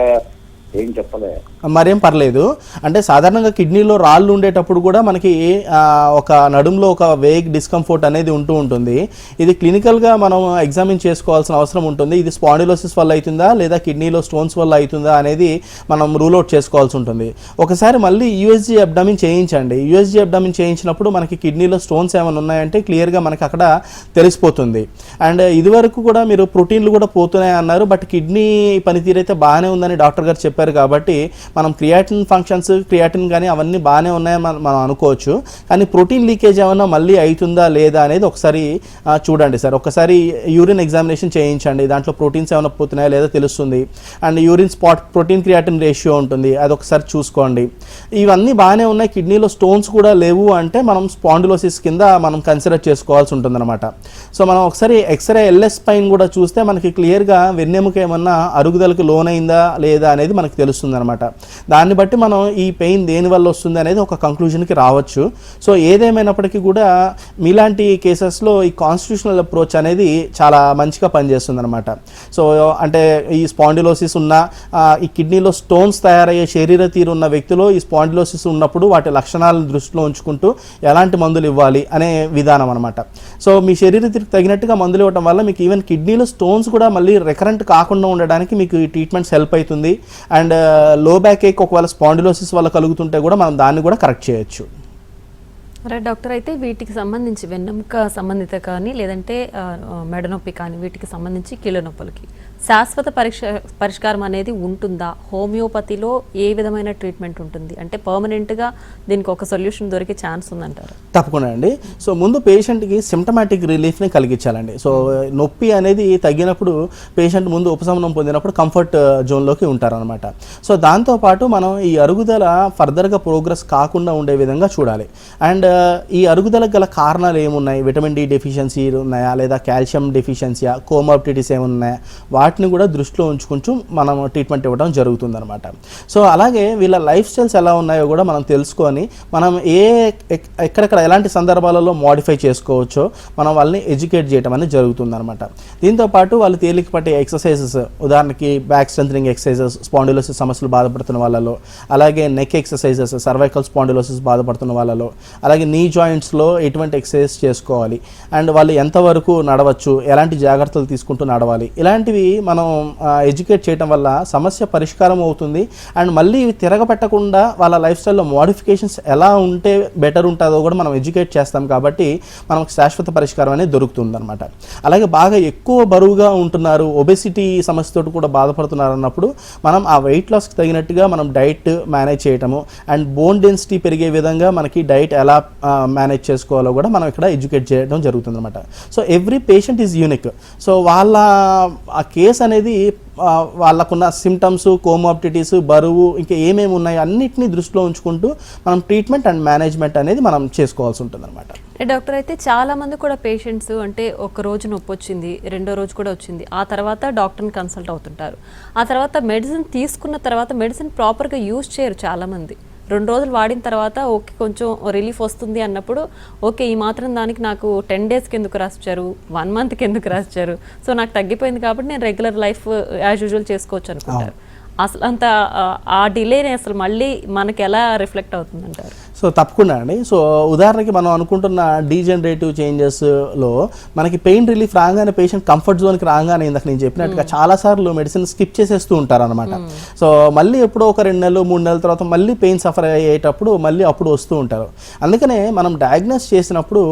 ఏం చెప్పలే. మరేం పర్లేదు. అంటే సాధారణంగా కిడ్నీలో రాళ్ళు ఉండేటప్పుడు కూడా మనకి ఒక నడుంలో ఒక వేగ్ డిస్కంఫర్ట్ అనేది ఉంటుంది. ఇది క్లినికల్గా మనం ఎగ్జామిన్ చేసుకోవాల్సిన అవసరం ఉంటుంది. ఇది స్పాండిలోసిస్ వల్ల అవుతుందా లేదా కిడ్నీలో స్టోన్స్ వల్ల అవుతుందా అనేది మనం రూల్ అవుట్ చేసుకోవాల్సి ఉంటుంది. ఒకసారి మళ్ళీ యూఎస్జీ అబ్డామిన్ చేయించండి. యూఎస్జీ అబ్డామిన్ చేయించినప్పుడు మనకి కిడ్నీలో స్టోన్స్ ఏమైనా ఉన్నాయంటే క్లియర్గా మనకి అక్కడ తెలిసిపోతుంది. అండ్ ఇదివరకు కూడా మీరు ప్రోటీన్లు కూడా పోతున్నాయి అన్నారు, బట్ కిడ్నీ పనితీరు అయితే బాగానే ఉందని డాక్టర్ గారు చెప్పారు. చెప్పారు కాబట్టి మనం క్రియాటిన్ ఫంక్షన్స్ క్రియాటిన్ కానీ అవన్నీ బాగానే ఉన్నాయని మనం అనుకోవచ్చు. కానీ ప్రోటీన్ లీకేజ్ ఏమైనా మళ్ళీ అవుతుందా లేదా అనేది ఒకసారి చూడండి సార్. ఒకసారి యూరిన్ ఎగ్జామినేషన్ చేయించండి, దాంట్లో ప్రోటీన్స్ ఏమైనా పోతున్నాయా లేదా తెలుస్తుంది. And urine spot protein creatinine ratio ఉంటుంది, అది ఒకసారి చూసుకోండి. ఇవన్నీ బాగానే ఉన్నాయి, కిడ్నీలో స్టోన్స్ కూడా లేవు అంటే మనం స్పాండిలోసిస్ కింద మనం కన్సిడర్ చేసుకోవాల్సి ఉంటుందన్నమాట. సో మనం ఒకసారి ఎక్స్రే ఎల్ఎస్ పైన కూడా చూస్తే మనకి క్లియర్గా వెన్నెముక ఏమన్నా అరుగుదలకు లోనైందా లేదా అనేది మనకు తెలుస్తుంది అనమాట. దాన్ని బట్టి మనం ఈ పెయిన్ దేనివల్ల వస్తుంది అనేది ఒక కంక్లూజన్కి రావచ్చు. సో ఏదేమైనప్పటికీ కూడా మీలాంటి కేసెస్లో ఈ కాన్స్టిట్యూషనల్ అప్రోచ్ అనేది చాలా మంచిగా పనిచేస్తుంది అనమాట. సో అంటే ఈ స్పాండిలోసిస్ ఉన్న ఈ కిడ్నీలో స్టోన్స్ తయారయ్యే శరీర తీరు ఉన్న వ్యక్తిలో ఈ స్పాండిలోసిస్ ఉన్నప్పుడు వాటి లక్షణాలను దృష్టిలో ఉంచుకుంటూ ఎలాంటి మందులు ఇవ్వాలి అనే విధానం అనమాట. సో మీ శరీర తీరుకు తగినట్టుగా మందులు ఇవ్వడం వల్ల మీకు ఈవెన్ కిడ్నీలో స్టోన్స్ కూడా మళ్ళీ రికరెంట్ కాకుండా ఉండడానికి మీకు ఈ ట్రీట్మెంట్స్ హెల్ప్ అవుతుంది. అండ్ లో బ్యాక్ ఏక్ ఒకవేళ స్పాండిలోసిస్ వల్ల కలుగుతుంటే కూడా మనం దాన్ని కూడా కరెక్ట్ చేయొచ్చు. రైట్ డాక్టర్, అయితే వీటికి సంబంధించి వెన్నెముక సంబంధిత కానీ లేదంటే మెడ నొప్పి కానీ వీటికి సంబంధించి కీళ్ళ నొప్పులకి శాశ్వత పరిష్కారం అనేది ఉంటుందా? హోమియోపతిలో ఏ విధమైన ట్రీట్మెంట్ ఉంటుంది అంటే పర్మనెంట్గా దీనికి ఒక సొల్యూషన్ దొరికే ఛాన్స్ ఉందంటారు? తప్పకుండా అండి. సో ముందు పేషెంట్కి సిమ్టమాటిక్ రిలీఫ్ని కలిగించాలండి. సో నొప్పి అనేది తగ్గినప్పుడు పేషెంట్ ముందు ఉపశమనం పొందినప్పుడు కంఫర్ట్ జోన్లోకి ఉంటారనమాట. సో దాంతోపాటు మనం ఈ అరుగుదల ఫర్దర్గా ప్రోగ్రెస్ కాకుండా ఉండే విధంగా చూడాలి. అండ్ ఈ అరుగుదలకు గల కారణాలు ఏమున్నాయి, విటమిన్ డి డెఫిషియన్సీ ఉన్నాయా లేదా కాల్షియం డెఫిషియన్సీయా, కోమార్బిడిటీస్ ఏమున్నాయా, వాటిని కూడా దృష్టిలో ఉంచుకుంటూ మనం ట్రీట్మెంట్ ఇవ్వడం జరుగుతుందన్నమాట. సో అలాగే వీళ్ళ లైఫ్ స్టైల్స్ ఎలా ఉన్నాయో కూడా మనం తెలుసుకొని మనం ఎక్కడెక్కడ ఎలాంటి సందర్భాలలో మోడిఫై చేసుకోవచ్చో మనం వాళ్ళని ఎడ్యుకేట్ చేయడం అనేది జరుగుతుందన్నమాట. దీంతోపాటు వాళ్ళు తేలిక పట్టే ఎక్సర్సైజెస్, ఉదాహరణకి బ్యాక్ స్ట్రెంథనింగ్ ఎక్సర్సైజెస్ స్పాండిలోసిస్ సమస్యలు బాధపడుతున్న వాళ్ళలో, అలాగే నెక్ ఎక్సర్సైజెస్ సర్వైకల్ స్పాండిలోసిస్ బాధపడుతున్న వాళ్ళలో, అలాగే నీ జాయింట్స్లో ఎటువంటి ఎక్సర్సైజ్ చేసుకోవాలి, అండ్ వాళ్ళు ఎంతవరకు నడవచ్చు, ఎలాంటి జాగ్రత్తలు తీసుకుంటూ నడవాలి, ఇలాంటివి మనం ఎడ్యుకేట్ చేయడం వల్ల సమస్య పరిష్కారం అవుతుంది. అండ్ మళ్ళీ ఇవి తిరగపెట్టకుండా వాళ్ళ లైఫ్ స్టైల్లో మోడిఫికేషన్స్ ఎలా ఉంటే బెటర్ ఉంటుందో కూడా మనం ఎడ్యుకేట్ చేస్తాం కాబట్టి మనకు శాశ్వత పరిష్కారం అనేది దొరుకుతుంది అనమాట. అలాగే బాగా ఎక్కువ బరువుగా ఉంటున్నారు, ఒబెసిటీ సమస్యతో కూడా బాధపడుతున్నారు అన్నప్పుడు మనం ఆ వెయిట్ లాస్కి తగినట్టుగా మనం డైట్ మేనేజ్ చేయటము అండ్ బోన్ డెన్సిటీ పెరిగే విధంగా మనకి డైట్ ఎలా మేనేజ్ చేసుకోవాలో కూడా మనం ఇక్కడ ఎడ్యుకేట్ చేయడం జరుగుతుంది అనమాట. So every patient is unique. So వాళ్ళ ఆ కేసు అనేది వాళ్ళకున్న సిమ్టమ్స్, కోమార్బిడిటీస్, బరువు ఇంకా ఏమేమి ఉన్నాయో అన్నిటినీ దృష్టిలో ఉంచుకుంటూ మనం ట్రీట్మెంట్ అండ్ మేనేజ్మెంట్ అనేది మనం చేసుకోవాల్సి ఉంటుంది అనమాట. డాక్టర్, అయితే చాలా మంది కూడా పేషెంట్స్ అంటే ఒక రోజు నొప్పి వచ్చింది, రెండో రోజు కూడా వచ్చింది, ఆ తర్వాత డాక్టర్ని కన్సల్ట్ అవుతుంటారు. ఆ తర్వాత మెడిసిన్ తీసుకున్న తర్వాత మెడిసిన్ ప్రాపర్గా యూజ్ చేయరు చాలామంది. 2 రోజులు వాడిన తర్వాత ఓకే కొంచెం రిలీఫ్ వస్తుంది అన్నప్పుడు ఓకే ఈ మాత్రం దానికి నాకు 10 డేస్కి ఎందుకు రాసిచ్చారు, 1 మంత్కి ఎందుకు రాసిచ్చారు, సో నాకు తగ్గిపోయింది కాబట్టి నేను రెగ్యులర్ లైఫ్ యాజ్ యూజువల్ చేసుకోవచ్చు అనుకుంటారు. అసలు అంత ఆ డిలేని అసలు మళ్ళీ మనకి ఎలా రిఫ్లెక్ట్ అవుతుందంటారు? సో తప్పకుండా అండి. సో ఉదాహరణకి మనం అనుకుంటున్న డీజనరేటివ్ చేంజెస్లో మనకి పెయిన్ రిలీఫ్ రాగానే పేషెంట్ కంఫర్ట్ జోన్కి రాగానే ఇందాక నేను చెప్పినట్టుగా చాలాసార్లు మెడిసిన్ స్కిప్ చేసేస్తూ ఉంటారు అనమాట. సో మళ్ళీ ఎప్పుడో ఒక 2 నెలలు 3 నెలల తర్వాత మళ్ళీ పెయిన్ సఫర్ అయ్యేటప్పుడు మళ్ళీ అప్పుడు వస్తూ ఉంటారు. అందుకనే మనం డయాగ్నోస్ చేసినప్పుడు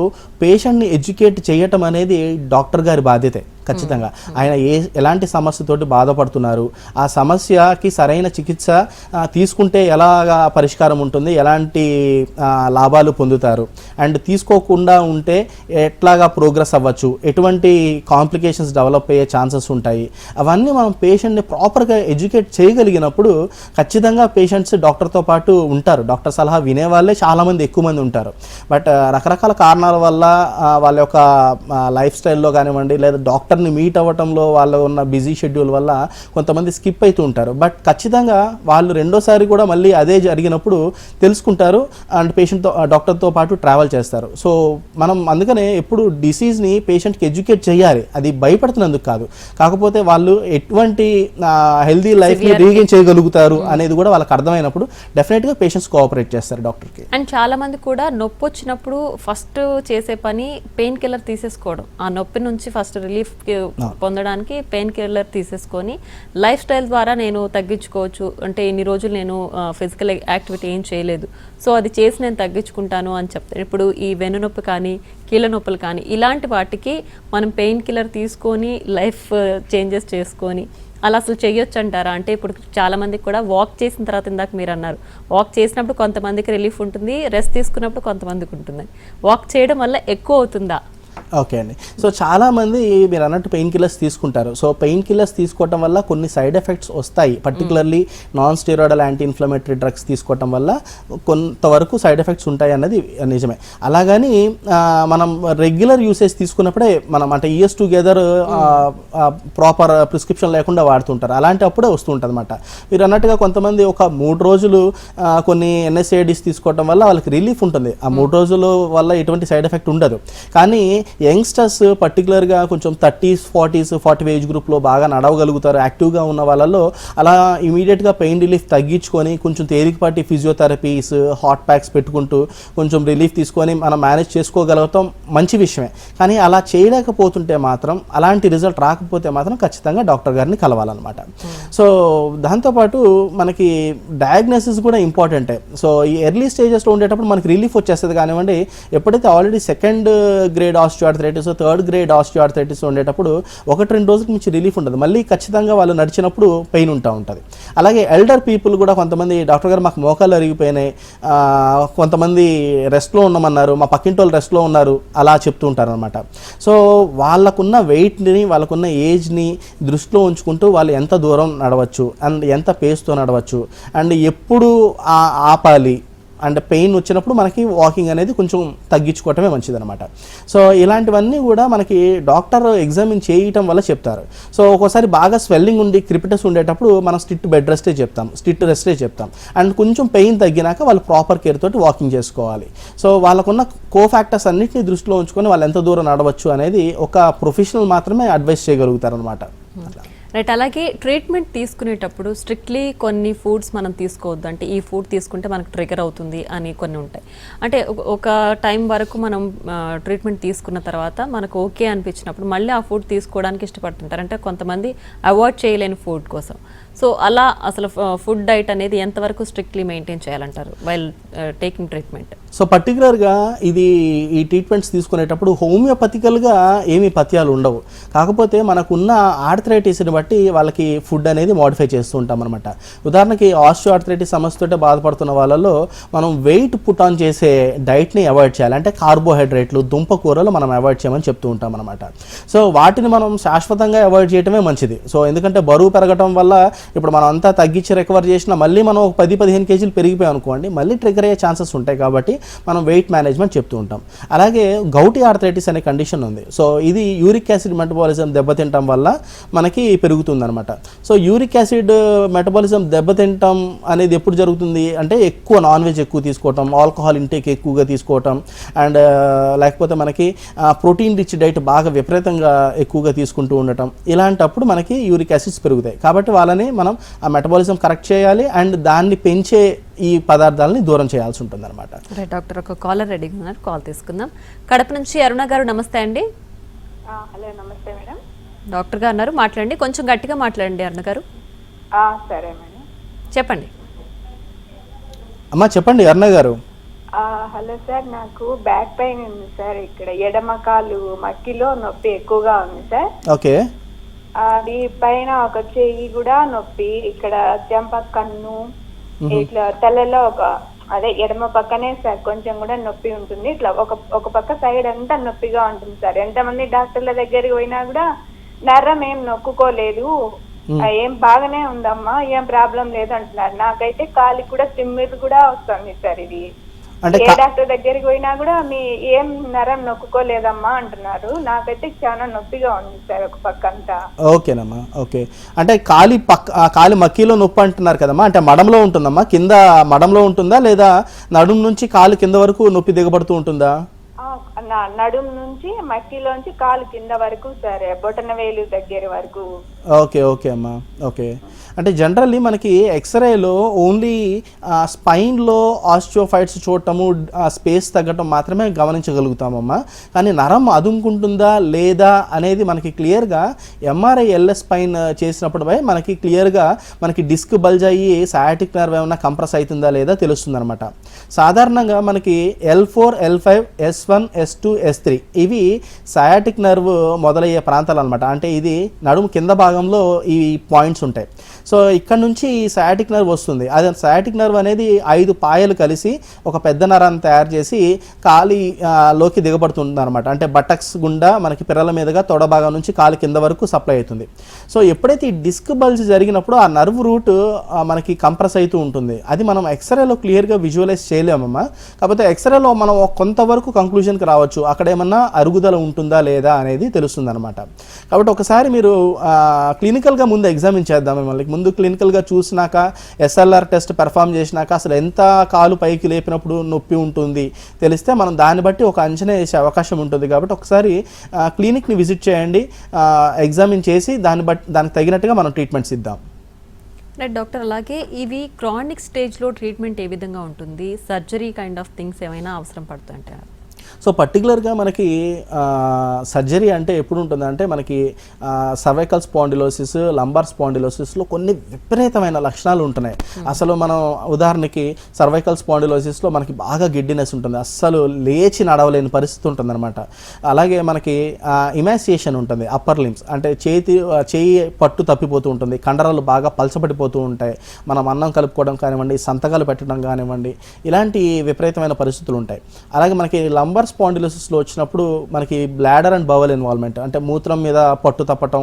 పేషెంట్ని ఎడ్యుకేట్ చేయటం అనేది డాక్టర్ గారి బాధ్యతే ఖచ్చితంగా. ఆయన ఎలాంటి సమస్యతోటి బాధపడుతున్నారు, ఆ సమస్యకి సరైన చికిత్స తీసుకుంటే ఎలాగా పరిష్కారం ఉంటుంది, ఎలాంటి లాభాలు పొందుతారు, అండ్ తీసుకోకుండా ఉంటే ఎట్లాగా ప్రోగ్రెస్ అవ్వచ్చు, ఎటువంటి కాంప్లికేషన్స్ డెవలప్ అయ్యే ఛాన్సెస్ ఉంటాయి, అవన్నీ మనం పేషెంట్ని ప్రాపర్గా ఎడ్యుకేట్ చేయగలిగినప్పుడు ఖచ్చితంగా పేషెంట్స్ డాక్టర్తో పాటు ఉంటారు. డాక్టర్ సలహా వినే వాళ్ళే చాలామంది ఎక్కువ మంది ఉంటారు. బట్ రకరకాల కారణాల వల్ల వాళ్ళ యొక్క లైఫ్ స్టైల్లో కానివ్వండి లేదా డాక్టర్ని మీట్ అవ్వటంలో వాళ్ళ ఉన్న బిజీ షెడ్యూల్ వల్ల కొంతమంది స్కిప్ అవుతూ ఉంటారు. బట్ ఖచ్చితంగా వాళ్ళు రెండోసారి కూడా మళ్ళీ అదే జరిగినప్పుడు తెలుసుకుంటారు అండ్ పేషెంట్తో డాక్టర్తో పాటు ట్రావెల్ చేస్తారు. సో మనం అందుకనే ఎప్పుడు డిసీజ్ని పేషెంట్కి ఎడ్యుకేట్ చేయాలి, అది భయపడుతున్నందుకు కాదు, కాకపోతే వాళ్ళు ఎటువంటి హెల్దీ లైఫ్ని రీగెయిన్ చేయగలుగుతారు అనేది కూడా వాళ్ళకి అర్థమైనప్పుడు డెఫినెట్గా పేషెంట్స్ కోఆపరేట్ చేస్తారు డాక్టర్కి. అండ్ చాలా మంది కూడా నొప్పి వచ్చినప్పుడు ఫస్ట్ చేసే పని పెయిన్ కిల్లర్ తీసేసుకోవడం, ఆ నొప్పి నుంచి ఫస్ట్ రిలీఫ్ పొందడానికి పెయిన్ కిల్లర్ తీసేసుకొని లైఫ్ స్టైల్ ద్వారా నేను తగ్గించుకోవచ్చు, అంటే ఇన్ని రోజులు నేను ఫిజికల్ యాక్టివిటీ ఏం చేయలేదు సో అది చేసి నేను తగ్గించుకుంటాను అని చెప్తారు. ఇప్పుడు ఈ వెన్నునొప్పి కానీ కీళ్ళ నొప్పులు కానీ ఇలాంటి వాటికి మనం పెయిన్ కిల్లర్ తీసుకొని లైఫ్ చేంజెస్ చేసుకొని అలా అసలు చేయొచ్చు అంటారా? అంటే ఇప్పుడు చాలా మందికి కూడా వాక్ చేసిన తర్వాత, ఇందాక మీరు అన్నారు వాక్ చేసినప్పుడు కొంతమందికి రిలీఫ్ ఉంటుంది, రెస్ట్ తీసుకున్నప్పుడు కొంతమందికి ఉంటుంది. వాక్ చేయడం వల్ల ఎక్కువ అవుతుందా? ఓకే అండి. సో చాలామంది మీరు అన్నట్టు పెయిన్ కిల్లర్స్ తీసుకుంటారు. సో పెయిన్ కిల్లర్స్ తీసుకోవటం వల్ల కొన్ని సైడ్ ఎఫెక్ట్స్ వస్తాయి. Particularly non steroidal anti inflammatory drugs తీసుకోవటం వల్ల కొంతవరకు సైడ్ ఎఫెక్ట్స్ ఉంటాయి అన్నది నిజమే. అలాగని మనం రెగ్యులర్ యూసేజ్ తీసుకున్నప్పుడే మనం అంటే ఇయర్స్ టుగెదర్ ప్రాపర్ ప్రిస్క్రిప్షన్ లేకుండా వాడుతుంటారు. అలాంటి అప్పుడే వస్తూ ఉంటుంది అనమాట. మీరు అన్నట్టుగా కొంతమంది ఒక 3 రోజులు కొన్ని NSAIDs తీసుకోవటం వల్ల వాళ్ళకి రిలీఫ్ ఉంటుంది. ఆ 3 రోజుల వల్ల ఎటువంటి సైడ్ ఎఫెక్ట్ ఉండదు. కానీ యంగ్స్టర్స్ పర్టికులర్గా కొంచెం 30s 40s 45 ఏజ్ గ్రూప్లో బాగా నడవగలుగుతారు, యాక్టివ్గా ఉన్న వాళ్ళలో అలా ఇమీడియట్గా పెయిన్ రిలీఫ్ తగ్గించుకొని కొంచెం తేలికపాటి ఫిజియోథెరపీస్, హాట్ ప్యాక్స్ పెట్టుకుంటూ కొంచెం రిలీఫ్ తీసుకొని మనం మేనేజ్ చేసుకోగలుగుతాం, మంచి విషయమే. కానీ అలా చేయలేకపోతుంటే మాత్రం, అలాంటి రిజల్ట్ రాకపోతే మాత్రం ఖచ్చితంగా డాక్టర్ గారిని కలవాలన్నమాట. సో దాంతోపాటు మనకి డయాగ్నోసిస్ కూడా ఇంపార్టెంటే. సో ఈ ఎర్లీ స్టేజెస్లో ఉండేటప్పుడు మనకి రిలీఫ్ వచ్చేస్తుంది కానివ్వండి, ఎప్పుడైతే already 2nd grade osteoarthritis 3rd grade osteoarthritis ఉండేటప్పుడు 1-2 రోజులకు మించి రిలీఫ్ ఉండదు. మళ్ళీ ఖచ్చితంగా వాళ్ళు నడిచినప్పుడు పెయిన్ ఉంటుంది. అలాగే ఎల్డర్ పీపుల్ కూడా కొంతమంది డాక్టర్ గారు మాకు మోకాలు అరిగిపోయినాయి, కొంతమంది రెస్ట్లో ఉన్నామన్నారు, మా పక్కింటి వాళ్ళు రెస్ట్లో ఉన్నారు, అలా చెప్తూ ఉంటారు అనమాట. సో వాళ్ళకున్న వెయిట్ని, వాళ్ళకున్న ఏజ్ని దృష్టిలో ఉంచుకుంటూ వాళ్ళు ఎంత దూరం నడవచ్చు అండ్ ఎంత పేస్తో నడవచ్చు అండ్ ఎప్పుడు ఆపాలి అండ్ పెయిన్ వచ్చినప్పుడు మనకి వాకింగ్ అనేది కొంచెం తగ్గించుకోవటమే మంచిదన్నమాట. సో ఇలాంటివన్నీ కూడా మనకి డాక్టర్ ఎగ్జామిన్ చేయటం వల్ల చెప్తారు. సో ఒక్కోసారి బాగా స్వెల్లింగ్ ఉండి క్రిపిటస్ ఉండేటప్పుడు మనం స్ట్రిక్ట్ బెడ్ రెస్టే చెప్తాం, స్ట్రిక్ట్ రెస్టే చెప్తాం. అండ్ కొంచెం పెయిన్ తగ్గినాక వాళ్ళు ప్రాపర్ కేర్ తోటి వాకింగ్ చేసుకోవాలి. సో వాళ్ళకున్న కోఫాక్టర్స్ అన్నింటినీ దృష్టిలో ఉంచుకొని వాళ్ళు ఎంత దూరం నడవచ్చు అనేది ఒక ప్రొఫెషనల్ మాత్రమే అడ్వైస్ చేయగలుగుతారు అనమాట. రైట్. అలాగే ట్రీట్మెంట్ తీసుకునేటప్పుడు స్ట్రిక్ట్లీ కొన్ని ఫుడ్స్ మనం తీసుకోవద్దు, అంటే ఈ ఫుడ్ తీసుకుంటే మనకు ట్రిగర్ అవుతుంది అని కొన్ని ఉంటాయి. అంటే ఒక టైం వరకు మనం ట్రీట్మెంట్ తీసుకున్న తర్వాత మనకు ఓకే అనిపించినప్పుడు మళ్ళీ ఆ ఫుడ్ తీసుకోవడానికి ఇష్టపడుతుంటారు. అంటే కొంతమంది అవాయిడ్ చేయలేని ఫుడ్ కోసం. సో అలా అసలు ఫుడ్ డైట్ అనేది ఎంతవరకు స్ట్రిక్ట్లీ మెయింటైన్ చేయాలంటారు వైల్ టేకింగ్ ట్రీట్మెంట్? సో పర్టికులర్గా ఈ ట్రీట్మెంట్స్ తీసుకునేటప్పుడు హోమియోపతికల్గా ఏమీ పథ్యాలు ఉండవు. కాకపోతే మనకున్న ఆర్థరైటిస్ని బట్టి వాళ్ళకి ఫుడ్ అనేది మోడిఫై చేస్తూ ఉంటాం అనమాట. ఉదాహరణకి ఆస్టియోఆర్థరైటిస్ సమస్యతో బాధపడుతున్న వాళ్ళలో మనం వెయిట్ పుట్ ఆన్ చేసే డైట్ని అవాయిడ్ చేయాలి. అంటే కార్బోహైడ్రేట్లు, దుంపకూరలు మనం అవాయిడ్ చేయమని చెప్తూ ఉంటాం అనమాట. సో వాటిని మనం శాశ్వతంగా అవాయిడ్ చేయడమే మంచిది. సో ఎందుకంటే బరువు పెరగడం వల్ల ఇప్పుడు మనం అంతా తగ్గించి రికవర్ చేసినా మళ్ళీ మనం 10-15 కేజీలు పెరిగిపోయాం అనుకోండి, మళ్ళీ ట్రిగర్ అయ్యే ఛాన్సెస్ ఉంటాయి. కాబట్టి మనం వెయిట్ మేనేజ్మెంట్ చెప్తూ ఉంటాం. అలాగే గౌటీ ఆర్థరైటిస్ అనే కండిషన్ ఉంది. సో ఇది యూరిక్ యాసిడ్ మెటబాలిజం దెబ్బతింటం వల్ల మనకి పెరుగుతుందన్నమాట. సో యూరిక్ యాసిడ్ మెటబాలిజం దెబ్బతింటం అనేది ఎప్పుడు జరుగుతుంది అంటే ఎక్కువ నాన్ వెజ్ ఎక్కువ తీసుకోవటం, ఆల్కహాల్ ఇంటేక్ ఎక్కువగా తీసుకోవటం అండ్ లేకపోతే మనకి ప్రోటీన్ రిచ్ డైట్ బాగా విపరీతంగా ఎక్కువగా తీసుకుంటూ ఉండటం, ఇలాంటప్పుడు మనకి యూరిక్ యాసిడ్స్ పెరుగుతాయి. కాబట్టి వాళ్ళని మనం ఆ మెటబాలిజం కరెక్ట్ చేయాలి అండ్ దాన్ని పెంచే ఈ పదార్థాలని దూరం చేయాల్సి ఉంటుంది అనమాట. రైట్ డాక్టర్, ఒక కాలర్ రెడీగా ఉన్నారు, కాల్ తీసుకుందాం. కడప నుంచి అరుణ గారు, నమస్తే అండి. హలో, నమస్తే మేడం. డాక్టర్ గారు అన్నారు, మాట్లాడండి, కొంచెం గట్టిగా మాట్లాడండి అరుణ గారు. సరే మేడం, చెప్పండి. అమ్మా చెప్పండి అరుణ గారు. హలో సార్, నాకు బ్యాక్ పెయిన్ ఉంది సార్. ఇక్కడ ఎడమ కాలు మక్కిలో నొప్పి ఎక్కువగా ఉంది సార్. ఓకే. అది పైన ఒక చెయ్యి కూడా నొప్పి, ఇక్కడ చెంప, కన్ను, ఇట్లా తలలో అదే ఎడమ పక్కనే సార్ కొంచెం కూడా నొప్పి ఉంటుంది. ఇట్లా ఒక పక్క సైడ్ అంతా నొప్పిగా ఉంటుంది సార్. ఎంతమంది డాక్టర్ల దగ్గరికి పోయినా కూడా నరం ఏం నొక్కుకోలేదు, ఏం బాగానే ఉందమ్మా, ఏం ప్రాబ్లం లేదు అంటున్నారు. నాకైతే కాలికి కూడా తిమ్మిరి కూడా వస్తుంది సార్. ఇది ఏ డాక్టర్ దగ్గరికి పోయినా కూడా మీ ఏం నరం నొక్కుకోలేదమ్మా అంటున్నారు. నాకైతే చాలా నొప్పిగా ఉంది సార్ ఒక పక్క అంతా. ఓకేనమ్మా, ఓకే. అంటే కాలి మక్కీలో నొప్పి అంటున్నారు కదమ్మా, అంటే మడంలో ఉంటుందమ్మా, కింద మడంలో ఉంటుందా లేదా నడుము నుంచి కాలు కింద వరకు నొప్పి దిగబడుతూ ఉంటుందా? నడుము నుంచి మక్కిలోంచి కాలు కింద వరకు సార్, బొటన వేలు దగ్గర వరకు. ఓకే ఓకే అమ్మా, ఓకే. అంటే జనరల్లీ మనకి ఎక్స్రేలో ఓన్లీ స్పైన్లో ఆస్టియోఫైట్స్ చూడటము, స్పేస్ తగ్గటం మాత్రమే గమనించగలుగుతామమ్మా. కానీ నరం అదుముకుంటుందా లేదా అనేది మనకి క్లియర్గా ఎంఆర్ఐ ఎల్ఎస్ స్పైన్ చేసినప్పుడు మనకి క్లియర్గా మనకి డిస్క్ బల్జ్ అయ్యి సయాటిక్ నర్వ్ ఏమైనా కంప్రెస్ అవుతుందా లేదా తెలుస్తుంది అనమాట. సాధారణంగా మనకి L4, L5, S1, S2, S3 ఇవి సయాటిక్ నర్వ్ మొదలయ్యే ప్రాంతాలు అనమాట. అంటే ఇది నడుము కింద భాగంలో ఈ పాయింట్స్ ఉంటాయి. సో ఇక్కడ నుంచి సయాటిక్ నర్వ్ వస్తుంది. అది సయాటిక్ నర్వ్ అనేది 5 పాయలు కలిసి ఒక పెద్ద నరాన్ని తయారు చేసి లోకి దిగబడుతుంది అనమాట. అంటే బటక్స్ గుండా మనకి పిర్రల మీదుగా తొడ భాగం నుంచి కాలి కింద వరకు సప్లై అవుతుంది. సో ఎప్పుడైతే ఈ డిస్క్ బల్జ్ జరిగినప్పుడు ఆ నర్వ్ రూట్ మనకి కంప్రెస్ అవుతూ ఉంటుంది. అది మనం ఎక్స్రేలో క్లియర్గా విజువలైజ్ చేయలేమమ్మా. కాకపోతే ఎక్స్రేలో మనం కొంతవరకు కంక్లూజన్కి రావచ్చు, అక్కడ ఏమన్నా అరుగుదల ఉంటుందా లేదా అనేది తెలుస్తుంది అనమాట. కాబట్టి ఒకసారి మీరు క్లినికల్గా ముందు ఎగ్జామిన్ చేద్దాం. మిమ్మల్ని ముందు క్లినికల్గా చూసినాక ఎస్ఎల్ఆర్ టెస్ట్ పెర్ఫామ్ చేసినాక అసలు ఎంత కాలు పైకి లేపినప్పుడు నొప్పి ఉంటుంది తెలిస్తే మనం దాన్ని బట్టి ఒక అంచనా వేసే అవకాశం ఉంటుంది. కాబట్టి ఒకసారి క్లినిక్ని విజిట్ చేయండి, ఎగ్జామిన్ చేసి దానికి తగినట్టుగా మనం ట్రీట్మెంట్స్ ఇద్దాం. రైట్ డాక్టర్, అలాగే ఇవి క్రానిక్ స్టేజ్లో ట్రీట్మెంట్ ఏ విధంగా ఉంటుంది? సర్జరీ కైండ్ ఆఫ్ థింగ్స్ ఏమైనా అవసరం పడుతుంటాయి? సో పర్టికులర్గా మనకి సర్జరీ అంటే ఎప్పుడు ఉంటుందంటే మనకి సర్వైకల్ స్పాండిలోసిస్, లంబార్ స్పాండిలోసిస్లో కొన్ని విపరీతమైన లక్షణాలు ఉంటున్నాయి. అసలు మనం ఉదాహరణకి సర్వైకల్ స్పాండిలోసిస్లో మనకి బాగా గిడ్డినెస్ ఉంటుంది, అస్సలు లేచి నడవలేని పరిస్థితి ఉంటుంది అనమాట. అలాగే మనకి ఇమాసియేషన్ ఉంటుంది, అప్పర్ లిమ్స్ అంటే చేయి పట్టు తప్పిపోతూ ఉంటుంది, కండరాలు బాగా పలచబడిపోతూ ఉంటాయి, మనం అన్నం కలుపుకోవడం కానివ్వండి, సంతకాలు పెట్టడం కానివ్వండి, ఇలాంటి విపరీతమైన పరిస్థితులు ఉంటాయి. అలాగే మనకి లంబార్ స్పాండిలోసిస్లో వచ్చినప్పుడు మనకి బ్లాడర్ అండ్ బవల్ ఇన్వాల్వ్మెంట్ అంటే మూత్రం మీద పట్టు తప్పటం,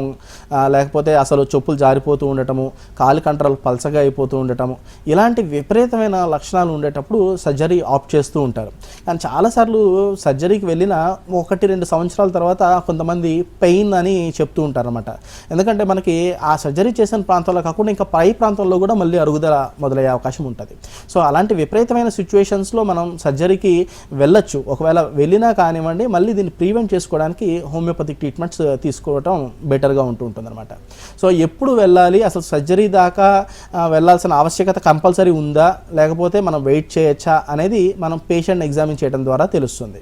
లేకపోతే అసలు చెప్పులు జారిపోతూ ఉండటము, కాలి కండరాలు పలచగా అయిపోతూ ఉండటము, ఇలాంటి విపరీతమైన లక్షణాలు ఉండేటప్పుడు సర్జరీ ఆప్ట్ చేస్తూ ఉంటారు. కానీ చాలాసార్లు సర్జరీకి వెళ్ళిన 1-2 సంవత్సరాల తర్వాత కొంతమంది పెయిన్ అని చెప్తూ ఉంటారు అనమాట. ఎందుకంటే మనకి ఆ సర్జరీ చేసిన ప్రాంతంలో కాకుండా ఇంకా పై ప్రాంతంలో కూడా మళ్ళీ అరుగుదల మొదలయ్యే అవకాశం ఉంటుంది. సో అలాంటి విపరీతమైన సిచ్యువేషన్స్లో మనం సర్జరీకి వెళ్ళొచ్చు. ఒకవేళ వెళ్ళినా కానివ్వండి, మళ్ళీ దీన్ని ప్రివెంట్ చేసుకోవడానికి హోమియోపతిక్ ట్రీట్మెంట్స్ తీసుకోవటం బెటర్గా ఉంటుంది అనమాట. సో ఎప్పుడు వెళ్ళాలి, అసలు సర్జరీ దాకా వెళ్ళాల్సిన ఆవశ్యకత కంపల్సరీ ఉందా, లేకపోతే మనం వెయిట్ చేయొచ్చా అనేది మనం పేషెంట్ ఎగ్జామిన్ చేయడం ద్వారా తెలుస్తుంది.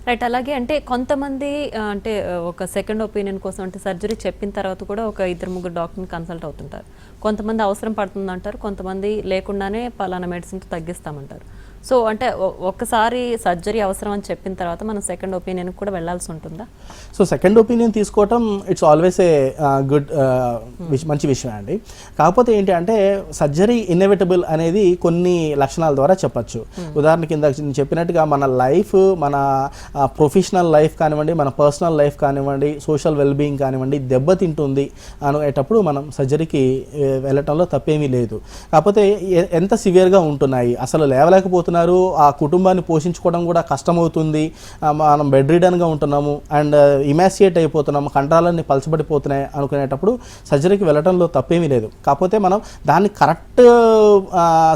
రైట్, అలాగే అంటే కొంతమంది అంటే ఒక సెకండ్ ఒపీనియన్ కోసం అంటే సర్జరీ చెప్పిన తర్వాత కూడా ఒక 2-3 డాక్టర్ని కన్సల్ట్ అవుతుంటారు. కొంతమంది అవసరం పడుతుందంటారు, కొంతమంది లేకుండానే పలానా మెడిసిన్తో తగ్గిస్తామంటారు. సో అంటే ఒక్కసారి సర్జరీ అవసరం అని చెప్పిన తర్వాత మనం సెకండ్ ఒపీనియన్ కూడా వెళ్ళాల్సి ఉంటుందా? సో సెకండ్ ఒపీనియన్ తీసుకోవటం ఇట్స్ ఆల్వేస్ ఏ గుడ్ మంచి విషయం అండి. కాకపోతే ఏంటి అంటే సర్జరీ ఇన్నెవిటబుల్ అనేది కొన్ని లక్షణాల ద్వారా చెప్పచ్చు. ఉదాహరణకి కింద నేను చెప్పినట్టుగా మన లైఫ్, మన ప్రొఫెషనల్ లైఫ్ కానివ్వండి, మన పర్సనల్ లైఫ్ కానివ్వండి, సోషల్ వెల్బీయింగ్ కానివ్వండి దెబ్బతింటుంది అనేటప్పుడు మనం సర్జరీకి వెళ్ళటంలో తప్పేమీ లేదు. కాకపోతే ఎంత సివియర్గా ఉంటున్నాయి, అసలు లేవలేకపోతున్నారు, ఆ కుటుంబాన్ని పోషించుకోవడం కూడా కష్టమవుతుంది, మనం బెడ్ రిడన్గా ఉంటున్నాము అండ్ ఇమాసియేట్ అయిపోతున్నాము, కండరాలన్నీ పలచబడిపోతున్నాయి అనుకునేటప్పుడు సర్జరీకి వెళ్ళడంలో తప్పేమీ లేదు. కాకపోతే మనం దాన్ని కరెక్ట్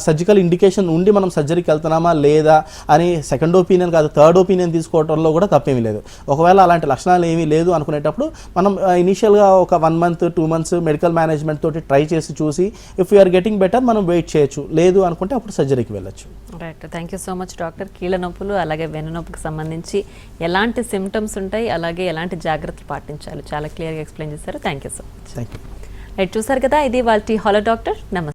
సర్జికల్ ఇండికేషన్ ఉండి మనం సర్జరీకి వెళ్తున్నామా లేదా అని సెకండ్ ఒపీనియన్ కాదు థర్డ్ ఒపీనియన్ తీసుకోవడంలో కూడా తప్పేమీ లేదు. ఒకవేళ అలాంటి లక్షణాలు ఏమీ లేదు అనుకునేటప్పుడు మనం ఇనీషియల్గా ఒక 1 month 2 months మెడికల్ మేనేజ్మెంట్ తోటి ట్రై చేసి చూసి ఇఫ్ యూఆర్ గెటింగ్ బెటర్ మనం వెయిట్ చేయొచ్చు, లేదు అనుకుంటే అప్పుడు సర్జరీకి వెళ్ళొచ్చు. Right, thank you so much doctor. కీళ్ళ నొప్పులు అలాగే వెన్నునొప్పికి సంబంధించి ఎలాంటి సిమ్టమ్స్ ఉంటాయి, అలాగే ఎలాంటి జాగ్రత్తలు పాటించాలి చాలా క్లియర్గా ఎక్స్ప్లెయిన్ చేశారు. Thank you so much. Thank you. Right, చూసారు కదా, ఇది వాళ్ళ హలో డాక్టర్. నమస్తే.